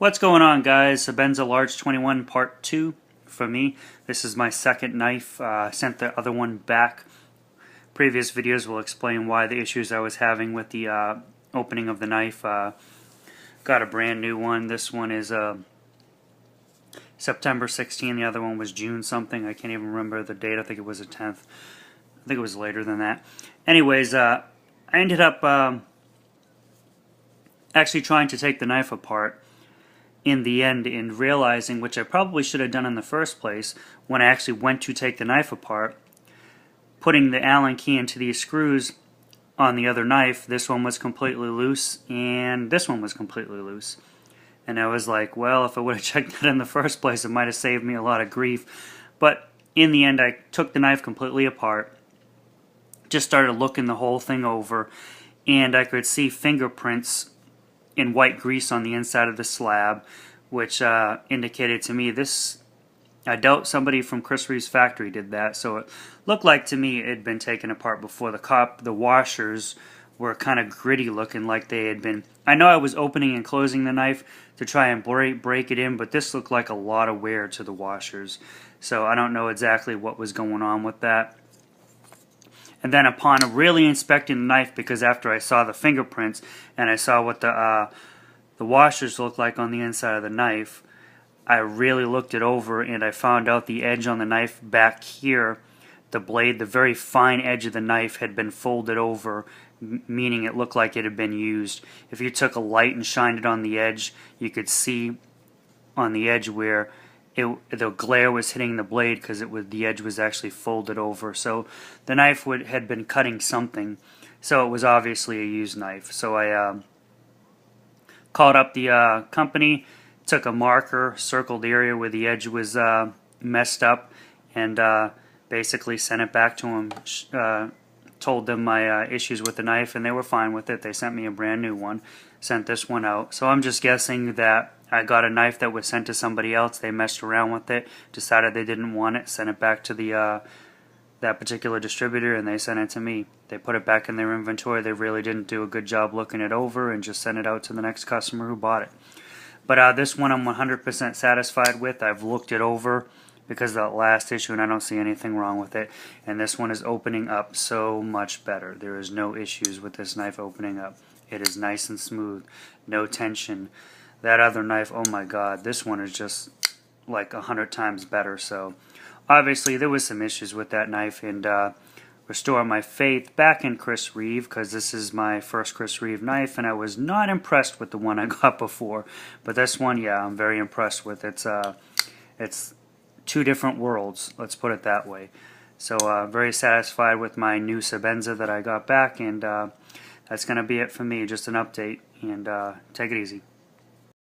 What's going on, guys? Sebenza Large 21 Part 2 for me. This is my second knife. Sent the other one back. Previous videos will explain why the issues I was having with the opening of the knife. Got a brand new one. This one is September 16. The other one was June something. I can't even remember the date. I think it was the 10th. I think it was later than that. Anyways, I ended up actually trying to take the knife apart in the end, and realizing, which I probably should have done in the first place, when I actually went to take the knife apart, putting the Allen key into these screws on the other knife, this one was completely loose and this one was completely loose. And I was like, well, if I would have checked that in the first place, it might have saved me a lot of grief. But in the end, I took the knife completely apart, just started looking the whole thing over, and I could see fingerprints in white grease on the inside of the slab, which indicated to me this, I doubt somebody from Chris Reeve's factory did that, so it looked like to me it had been taken apart before. The washers were kind of gritty looking, like they had been, I know I was opening and closing the knife to try and break it in, but this looked like a lot of wear to the washers, so I don't know exactly what was going on with that. And then upon really inspecting the knife, because after I saw the fingerprints and I saw what the washers looked like on the inside of the knife, I really looked it over and I found out the edge on the knife back here, the blade, the very fine edge of the knife had been folded over, meaning it looked like it had been used. If you took a light and shined it on the edge, you could see on the edge where the glare was hitting the blade, because the edge was actually folded over. So the knife had been cutting something, so it was obviously a used knife. So I called up the company, took a marker, circled the area where the edge was messed up, and basically sent it back to them. Told them my issues with the knife, and they were fine with it. They sent me a brand new one, sent this one out. So I'm just guessing that I got a knife that was sent to somebody else. They messed around with it, decided they didn't want it, sent it back to the that particular distributor, and they sent it to me. They put it back in their inventory. They really didn't do a good job looking it over, and just sent it out to the next customer who bought it. But this one I'm 100% satisfied with. I've looked it over because of that last issue, and I don't see anything wrong with it. And this one is opening up so much better. There is no issues with this knife opening up. It is nice and smooth, no tension. That other knife, oh my god, this one is just like 100 times better. So obviously there was some issues with that knife, and restore my faith back in Chris Reeve, because this is my first Chris Reeve knife, and I was not impressed with the one I got before. But this one, yeah, I'm very impressed with. It's two different worlds, let's put it that way. So very satisfied with my new Sabenza that I got back, and that's going to be it for me. Just an update, and take it easy.